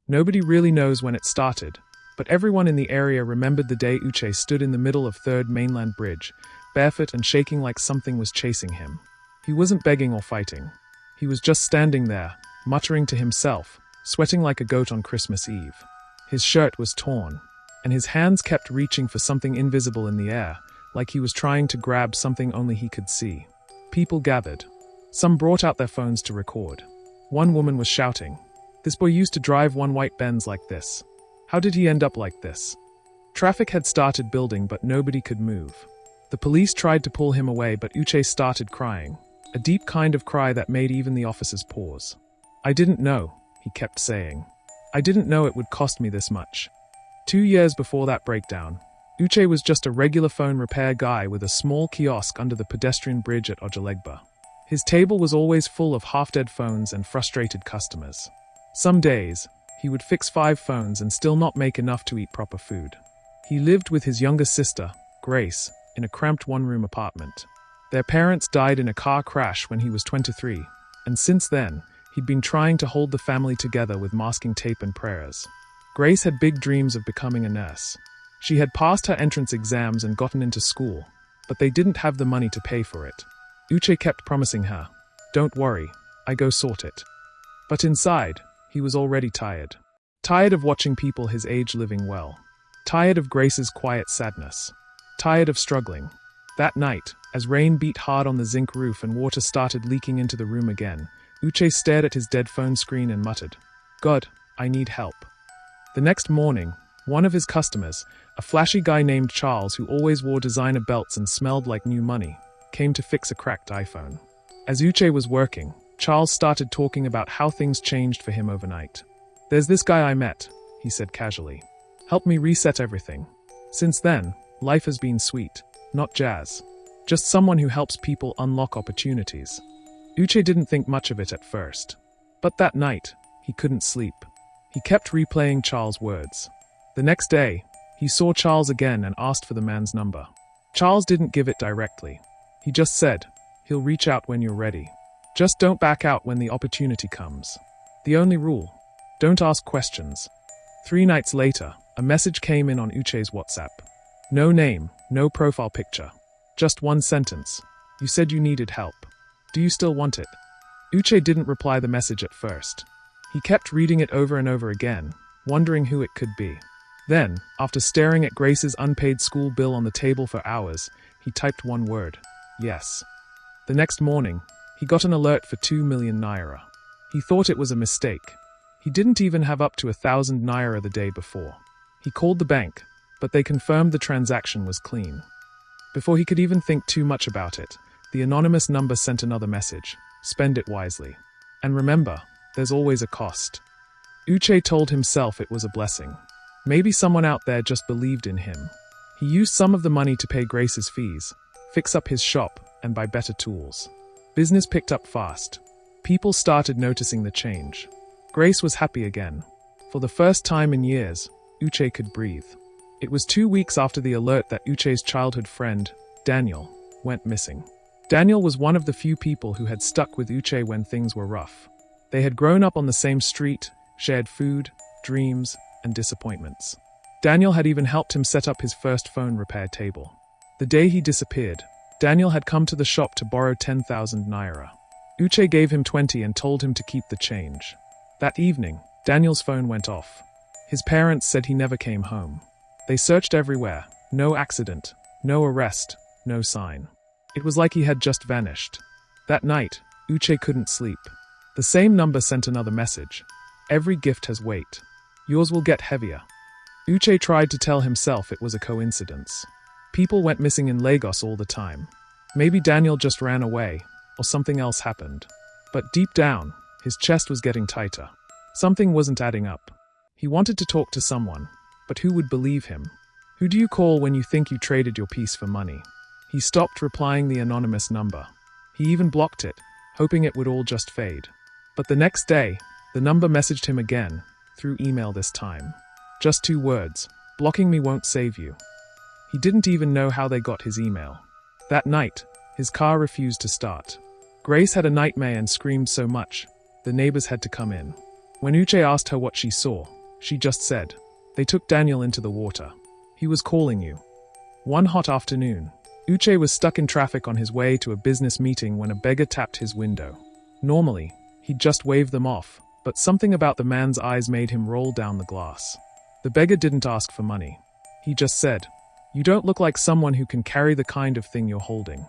Nobody really knows when it started, but everyone in the area remembered the day Uche stood in the middle of Third Mainland Bridge, barefoot and shaking like something was chasing him. He wasn't begging or fighting. He was just standing there, muttering to himself, sweating like a goat on Christmas Eve. His shirt was torn, and his hands kept reaching for something invisible in the air, like he was trying to grab something only he could see. People gathered. Some brought out their phones to record. One woman was shouting, "This boy used to drive one white Benz like this. How did he end up like this?" Traffic had started building, but nobody could move. The police tried to pull him away, but Uche started crying, a deep kind of cry that made even the officers pause. "I didn't know," he kept saying. "I didn't know it would cost me this much." 2 years before that breakdown, Uche was just a regular phone repair guy with a small kiosk under the pedestrian bridge at Ojalegba. His table was always full of half-dead phones and frustrated customers. Some days, he would fix 5 phones and still not make enough to eat proper food. He lived with his younger sister, Grace, in a cramped one-room apartment. Their parents died in a car crash when he was 23, and since then, he'd been trying to hold the family together with masking tape and prayers. Grace had big dreams of becoming a nurse. She had passed her entrance exams and gotten into school, but they didn't have the money to pay for it. Uche kept promising her, "Don't worry, I go sort it." But inside, he was already tired. Tired of watching people his age living well. Tired of Grace's quiet sadness. Tired of struggling. That night, as rain beat hard on the zinc roof and water started leaking into the room again, Uche stared at his dead phone screen and muttered, "God, I need help." The next morning, one of his customers, a flashy guy named Charles who always wore designer belts and smelled like new money, came to fix a cracked iPhone. As Uche was working, Charles started talking about how things changed for him overnight. "There's this guy I met," he said casually. "Helped me reset everything. Since then, life has been sweet, not jazz. Just someone who helps people unlock opportunities." Uche didn't think much of it at first. But that night, he couldn't sleep. He kept replaying Charles' words. The next day, he saw Charles again and asked for the man's number. Charles didn't give it directly. He just said, "He'll reach out when you're ready. Just don't back out when the opportunity comes. The only rule, don't ask questions." 3 nights later, a message came in on Uche's WhatsApp. No name, no profile picture. Just one sentence. "You said you needed help. Do you still want it?" Uche didn't reply the message at first. He kept reading it over and over again, wondering who it could be. Then, after staring at Grace's unpaid school bill on the table for hours, he typed one word, "Yes." The next morning, he got an alert for 2 million naira. He thought it was a mistake. He didn't even have up to 1,000 naira the day before. He called the bank, but they confirmed the transaction was clean. Before he could even think too much about it, the anonymous number sent another message, "Spend it wisely. And remember, there's always a cost." Uche told himself it was a blessing. Maybe someone out there just believed in him. He used some of the money to pay Grace's fees, fix up his shop, and buy better tools. Business picked up fast. People started noticing the change. Grace was happy again. For the first time in years, Uche could breathe. It was 2 weeks after the alert that Uche's childhood friend, Daniel, went missing. Daniel was one of the few people who had stuck with Uche when things were rough. They had grown up on the same street, shared food, dreams, and disappointments. Daniel had even helped him set up his first phone repair table. The day he disappeared, Daniel had come to the shop to borrow 10,000 naira. Uche gave him 20 and told him to keep the change. That evening, Daniel's phone went off. His parents said he never came home. They searched everywhere. No accident, no arrest, no sign. It was like he had just vanished. That night, Uche couldn't sleep. The same number sent another message. "Every gift has weight. Yours will get heavier." Uche tried to tell himself it was a coincidence. People went missing in Lagos all the time. Maybe Daniel just ran away, or something else happened. But deep down, his chest was getting tighter. Something wasn't adding up. He wanted to talk to someone, but who would believe him? Who do you call when you think you traded your peace for money? He stopped replying the anonymous number. He even blocked it, hoping it would all just fade. But the next day, the number messaged him again, through email this time. Just 2 words, "Blocking me won't save you." He didn't even know how they got his email. That night, his car refused to start. Grace had a nightmare and screamed so much, the neighbors had to come in. When Uche asked her what she saw, she just said, "They took Daniel into the water. He was calling you." One hot afternoon, Uche was stuck in traffic on his way to a business meeting when a beggar tapped his window. Normally, he'd just wave them off, but something about the man's eyes made him roll down the glass. The beggar didn't ask for money. He just said, "You don't look like someone who can carry the kind of thing you're holding."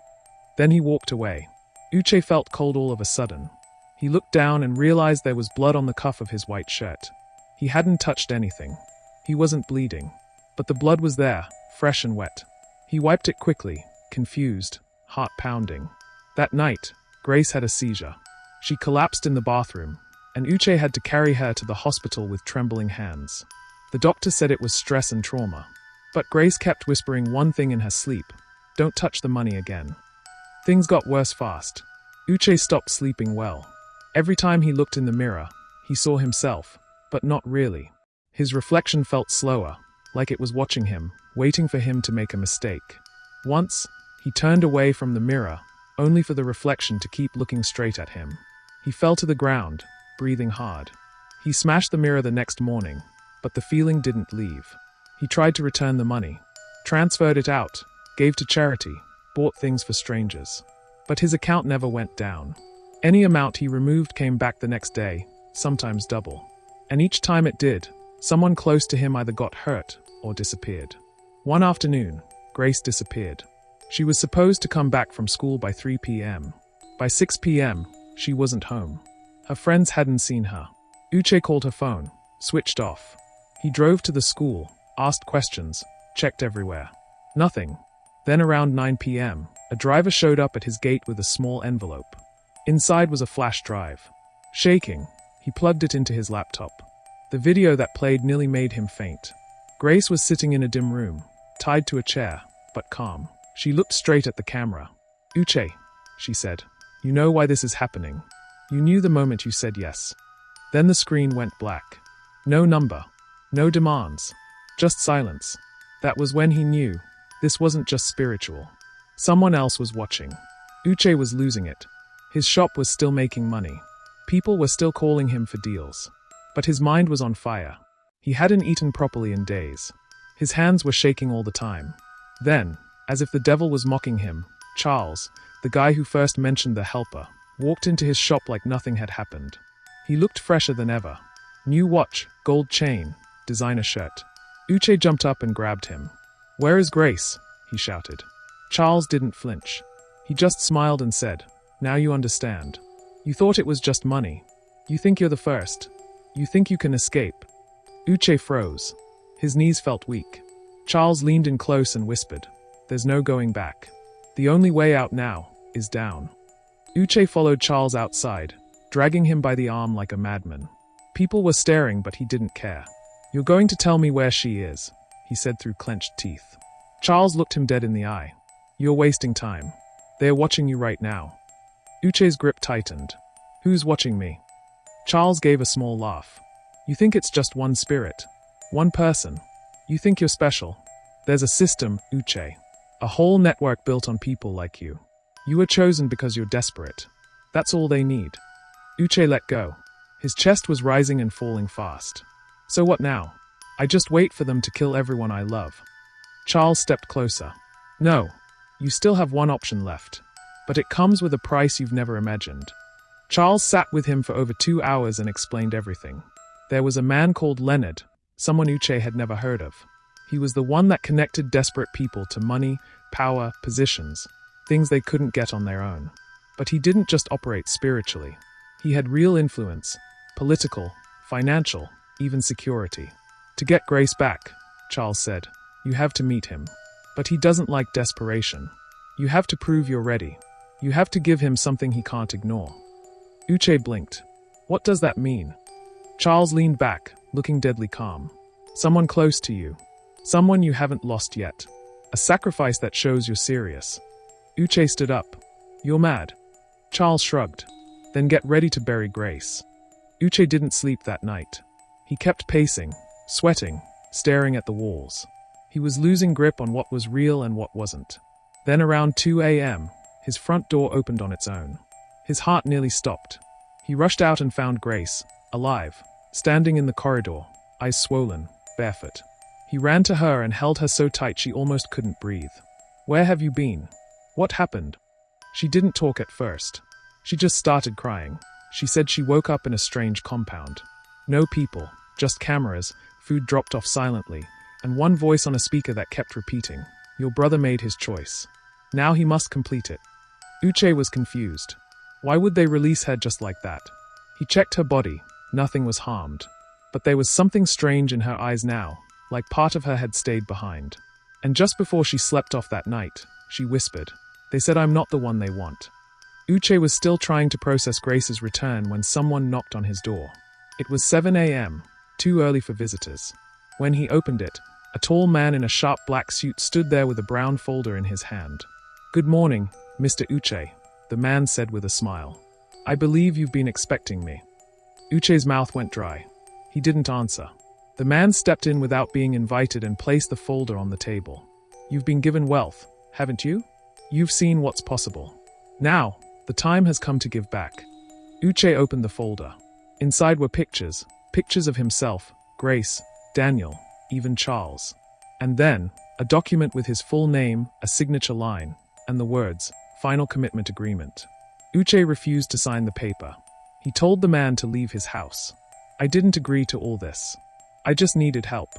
Then he walked away. Uche felt cold all of a sudden. He looked down and realized there was blood on the cuff of his white shirt. He hadn't touched anything. He wasn't bleeding. But the blood was there, fresh and wet. He wiped it quickly, confused, heart pounding. That night, Grace had a seizure. She collapsed in the bathroom, and Uche had to carry her to the hospital with trembling hands. The doctor said it was stress and trauma. But Grace kept whispering one thing in her sleep: "Don't touch the money again." Things got worse fast. Uche stopped sleeping well. Every time he looked in the mirror, he saw himself, but not really. His reflection felt slower, like it was watching him, waiting for him to make a mistake. Once, he turned away from the mirror, only for the reflection to keep looking straight at him. He fell to the ground, breathing hard. He smashed the mirror the next morning, but the feeling didn't leave. He tried to return the money, transferred it out, gave to charity, bought things for strangers. But his account never went down. Any amount he removed came back the next day, sometimes double. And each time it did, someone close to him either got hurt or disappeared. One afternoon, Grace disappeared. She was supposed to come back from school by 3 p.m. By 6 p.m., she wasn't home. Her friends hadn't seen her. Uche called her phone, switched off. He drove to the school, asked questions, checked everywhere. Nothing. Then around 9 p.m., a driver showed up at his gate with a small envelope. Inside was a flash drive. Shaking, he plugged it into his laptop. The video that played nearly made him faint. Grace was sitting in a dim room, tied to a chair, but calm. She looked straight at the camera. "Uche," she said, "you know why this is happening. You knew the moment you said yes." Then the screen went black. No number. No demands. Just silence. That was when he knew this wasn't just spiritual. Someone else was watching. Uche was losing it. His shop was still making money. People were still calling him for deals. But his mind was on fire. He hadn't eaten properly in days. His hands were shaking all the time. Then, as if the devil was mocking him, Charles, the guy who first mentioned the helper, walked into his shop like nothing had happened. He looked fresher than ever. New watch, gold chain, designer shirt. Uche jumped up and grabbed him. "Where is Grace?" he shouted. Charles didn't flinch. He just smiled and said, "Now you understand. You thought it was just money. You think you're the first. You think you can escape." Uche froze. His knees felt weak. Charles leaned in close and whispered, "There's no going back. The only way out now is down." Uche followed Charles outside, dragging him by the arm like a madman. People were staring, but he didn't care. "You're going to tell me where she is," he said through clenched teeth. Charles looked him dead in the eye. "You're wasting time. They're watching you right now." Uche's grip tightened. "Who's watching me?" Charles gave a small laugh. "You think it's just one spirit. One person. You think you're special. There's a system, Uche. A whole network built on people like you. You were chosen because you're desperate. That's all they need." Uche let go. His chest was rising and falling fast. "So what now? I just wait for them to kill everyone I love." Charles stepped closer. "No. You still have one option left. But it comes with a price you've never imagined." Charles sat with him for over 2 hours and explained everything. There was a man called Leonard, someone Uche had never heard of. He was the one that connected desperate people to money, power, positions, things they couldn't get on their own. But he didn't just operate spiritually. He had real influence, political, financial, even security. "To get Grace back," Charles said, "you have to meet him. But he doesn't like desperation. You have to prove you're ready. You have to give him something he can't ignore." Uche blinked. "What does that mean?" Charles leaned back, looking deadly calm. "Someone close to you. Someone you haven't lost yet. A sacrifice that shows you're serious." Uche stood up. "You're mad." Charles shrugged. "Then get ready to bury Grace." Uche didn't sleep that night. He kept pacing, sweating, staring at the walls. He was losing grip on what was real and what wasn't. Then around 2 a.m., his front door opened on its own. His heart nearly stopped. He rushed out and found Grace, alive, standing in the corridor, eyes swollen, barefoot. He ran to her and held her so tight she almost couldn't breathe. "Where have you been? What happened?" She didn't talk at first. She just started crying. She said she woke up in a strange compound. No people, just cameras, food dropped off silently, and one voice on a speaker that kept repeating, "Your brother made his choice. Now he must complete it." Uche was confused. Why would they release her just like that? He checked her body. Nothing was harmed. But there was something strange in her eyes now, like part of her had stayed behind. And just before she slept off that night, she whispered, "They said I'm not the one they want." Uche was still trying to process Grace's return when someone knocked on his door. It was 7 a.m., too early for visitors. When he opened it, a tall man in a sharp black suit stood there with a brown folder in his hand. "Good morning, Mr. Uche," the man said with a smile. "I believe you've been expecting me." Uche's mouth went dry. He didn't answer. The man stepped in without being invited and placed the folder on the table. "You've been given wealth, haven't you? You've seen what's possible. Now, the time has come to give back." Uche opened the folder. Inside were pictures of himself, Grace, Daniel, even Charles. And then, a document with his full name, a signature line, and the words, "Final Commitment Agreement." Uche refused to sign the paper. He told the man to leave his house. "I didn't agree to all this. I just needed help.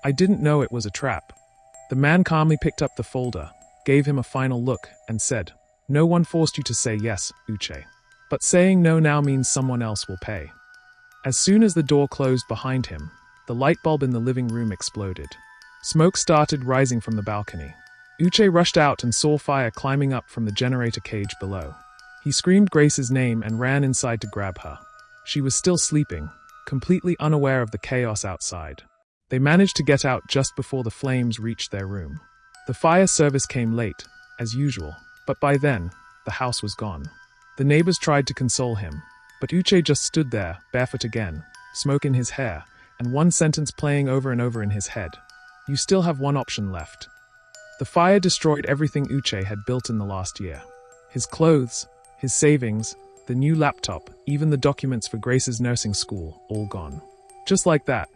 I didn't know it was a trap." The man calmly picked up the folder, gave him a final look, and said, "No one forced you to say yes, Uche. But saying no now means someone else will pay." As soon as the door closed behind him, the light bulb in the living room exploded. Smoke started rising from the balcony. Uche rushed out and saw fire climbing up from the generator cage below. He screamed Grace's name and ran inside to grab her. She was still sleeping, completely unaware of the chaos outside. They managed to get out just before the flames reached their room. The fire service came late, as usual, but by then, the house was gone. The neighbors tried to console him, but Uche just stood there, barefoot again, smoke in his hair, and one sentence playing over and over in his head. "You still have one option left." The fire destroyed everything Uche had built in the last year. His clothes, his savings, the new laptop, even the documents for Grace's nursing school, all gone. Just like that.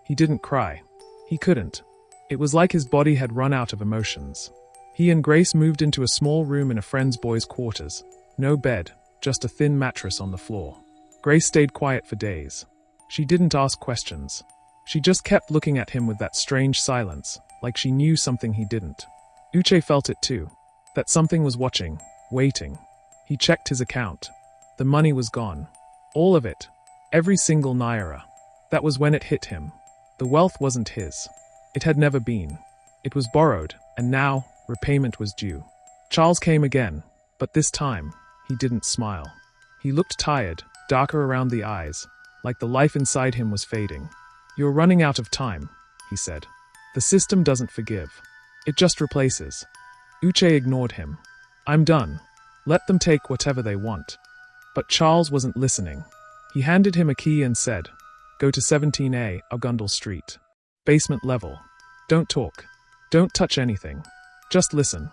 He didn't cry. He couldn't. It was like his body had run out of emotions. He and Grace moved into a small room in a friend's boys' quarters. No bed, just a thin mattress on the floor. Grace stayed quiet for days. She didn't ask questions. She just kept looking at him with that strange silence, like she knew something he didn't. Uche felt it too. That something was watching, waiting. He checked his account. The money was gone. All of it. Every single naira. That was when it hit him. The wealth wasn't his. It had never been. It was borrowed, and now, repayment was due. Charles came again, but this time, he didn't smile. He looked tired, darker around the eyes, like the life inside him was fading. "You're running out of time," he said. "The system doesn't forgive. It just replaces." Uche ignored him. "I'm done. Let them take whatever they want." But Charles wasn't listening. He handed him a key and said, "Go to 17A, Argundel Street. Basement level. Don't talk. Don't touch anything. Just listen."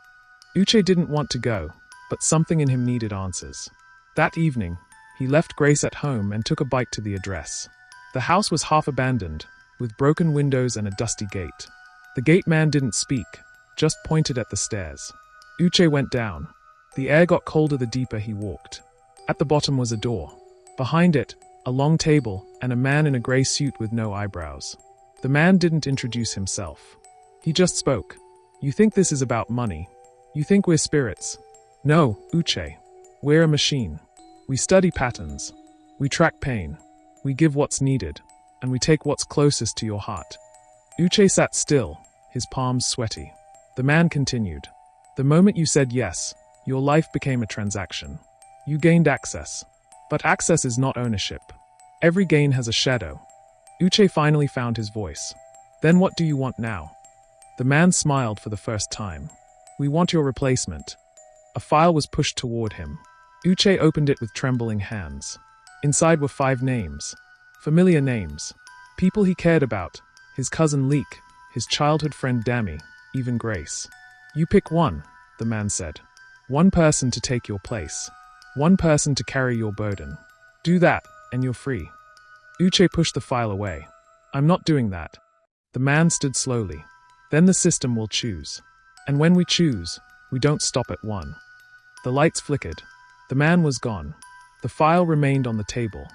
Uche didn't want to go, but something in him needed answers. That evening, he left Grace at home and took a bike to the address. The house was half abandoned, with broken windows and a dusty gate. The gate man didn't speak, just pointed at the stairs. Uche went down. The air got colder the deeper he walked. At the bottom was a door. Behind it, a long table, and a man in a grey suit with no eyebrows. The man didn't introduce himself. He just spoke. "You think this is about money? You think we're spirits? No, Uche. We're a machine. We study patterns. We track pain. We give what's needed, and we take what's closest to your heart." Uche sat still, his palms sweaty. The man continued. "The moment you said yes, your life became a transaction. You gained access. But access is not ownership. Every gain has a shadow." Uche finally found his voice. "Then what do you want now?" The man smiled for the first time. "We want your replacement." A file was pushed toward him. Uche opened it with trembling hands. Inside were 5 names. Familiar names. People he cared about. His cousin Leek, his childhood friend Dami, even Grace. "You pick one," the man said. "One person to take your place. One person to carry your burden. Do that, and you're free." Uche pushed the file away. I'm not doing that. The man stood slowly. Then the system will choose. And when we choose, we don't stop at one. The lights flickered. The man was gone. The file remained on the table.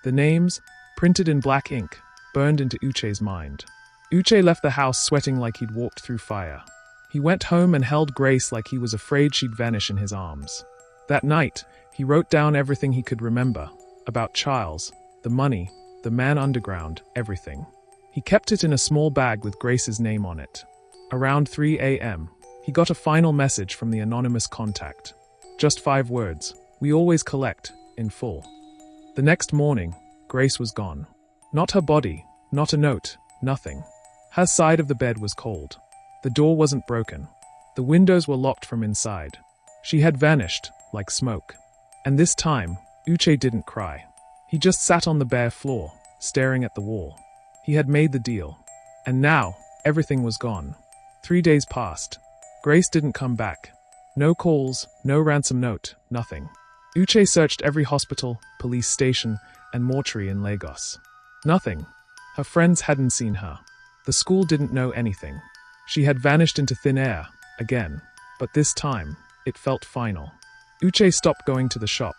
The names, printed in black ink, burned into Uche's mind. Uche left the house sweating like he'd walked through fire. He went home and held Grace like he was afraid she'd vanish in his arms. That night, he wrote down everything he could remember, about Charles, the money, the man underground, everything. He kept it in a small bag with Grace's name on it. Around 3 a.m., he got a final message from the anonymous contact. Just 5 words, "We always collect, in full." The next morning, Grace was gone. Not her body, not a note, nothing. Her side of the bed was cold. The door wasn't broken. The windows were locked from inside. She had vanished, like smoke. And this time, Uche didn't cry. He just sat on the bare floor, staring at the wall. He had made the deal. And now, everything was gone. 3 days passed. Grace didn't come back. No calls, no ransom note, nothing. Uche searched every hospital, police station, and mortuary in Lagos. Nothing. Her friends hadn't seen her. The school didn't know anything. She had vanished into thin air, again. But this time, it felt final. Uche stopped going to the shop.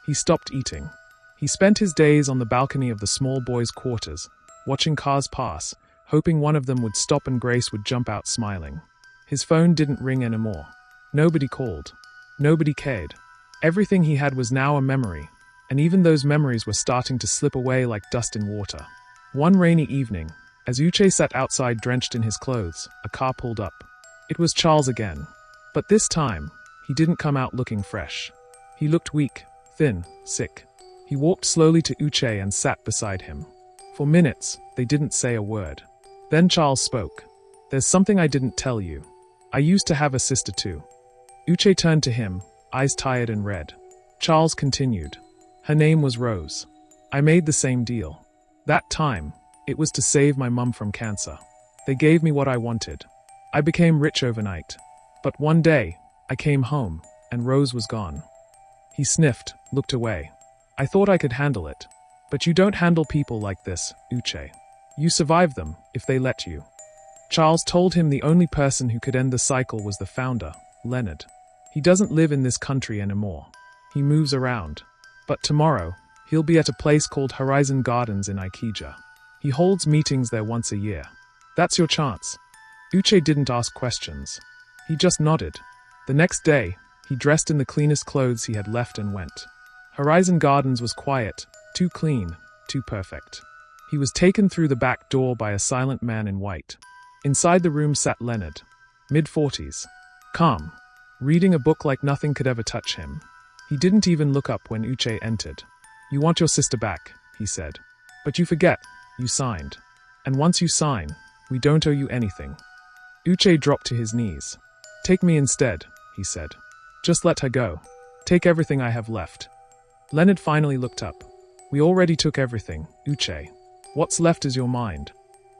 He stopped eating. He spent his days on the balcony of the small boys' quarters, watching cars pass, hoping one of them would stop and Grace would jump out smiling. His phone didn't ring anymore. Nobody called. Nobody cared. Everything he had was now a memory, and even those memories were starting to slip away like dust in water. One rainy evening, as Uche sat outside drenched in his clothes, a car pulled up. It was Charles again. But this time, he didn't come out looking fresh. He looked weak, thin, sick. He walked slowly to Uche and sat beside him. For minutes, they didn't say a word. Then Charles spoke. "There's something I didn't tell you. I used to have a sister too." Uche turned to him, eyes tired and red. Charles continued. "Her name was Rose. I made the same deal. That time, it was to save my mum from cancer. They gave me what I wanted. I became rich overnight. But one day, I came home, and Rose was gone." He sniffed, looked away. "I thought I could handle it. But you don't handle people like this, Uche. You survive them, if they let you." Charles told him the only person who could end the cycle was the founder, Leonard. "He doesn't live in this country anymore. He moves around. But tomorrow, he'll be at a place called Horizon Gardens in Ikeja. He holds meetings there once a year. That's your chance." Uche didn't ask questions. He just nodded. The next day, he dressed in the cleanest clothes he had left and went. Horizon Gardens was quiet, too clean, too perfect. He was taken through the back door by a silent man in white. Inside the room sat Leonard, mid-40s, calm, reading a book like nothing could ever touch him. He didn't even look up when Uche entered. "You want your sister back," he said. "But you forget, you signed. And once you sign, we don't owe you anything." Uche dropped to his knees. "Take me instead," he said. "Just let her go. Take everything I have left." Leonard finally looked up. "We already took everything, Uche. What's left is your mind."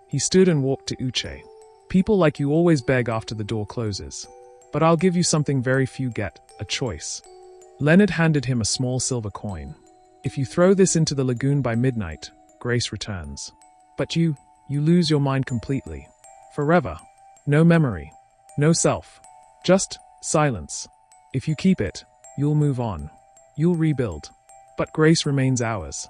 He stood and walked to Uche. "People like you always beg after the door closes. But I'll give you something very few get, a choice." Leonard handed him a small silver coin. "If you throw this into the lagoon by midnight, Grace returns. But you lose your mind completely. Forever. No memory. No self. Just silence. If you keep it, you'll move on. You'll rebuild. But Grace remains ours."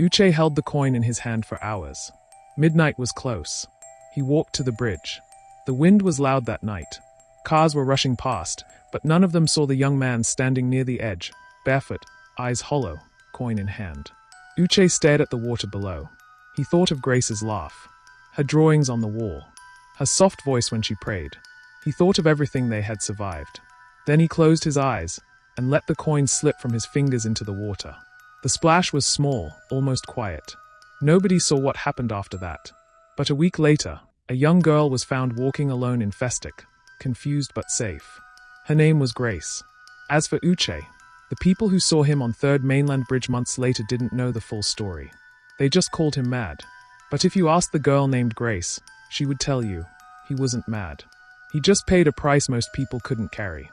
Uche held the coin in his hand for hours. Midnight was close. He walked to the bridge. The wind was loud that night. Cars were rushing past, but none of them saw the young man standing near the edge, barefoot, eyes hollow, coin in hand. Uche stared at the water below. He thought of Grace's laugh, her drawings on the wall, her soft voice when she prayed. He thought of everything they had survived. Then he closed his eyes and let the coin slip from his fingers into the water. The splash was small, almost quiet. Nobody saw what happened after that. But a week later, a young girl was found walking alone in Festick, confused but safe. Her name was Grace. As for Uche, the people who saw him on 3rd Mainland Bridge months later didn't know the full story. They just called him mad. But if you asked the girl named Grace, she would tell you, he wasn't mad. He just paid a price most people couldn't carry.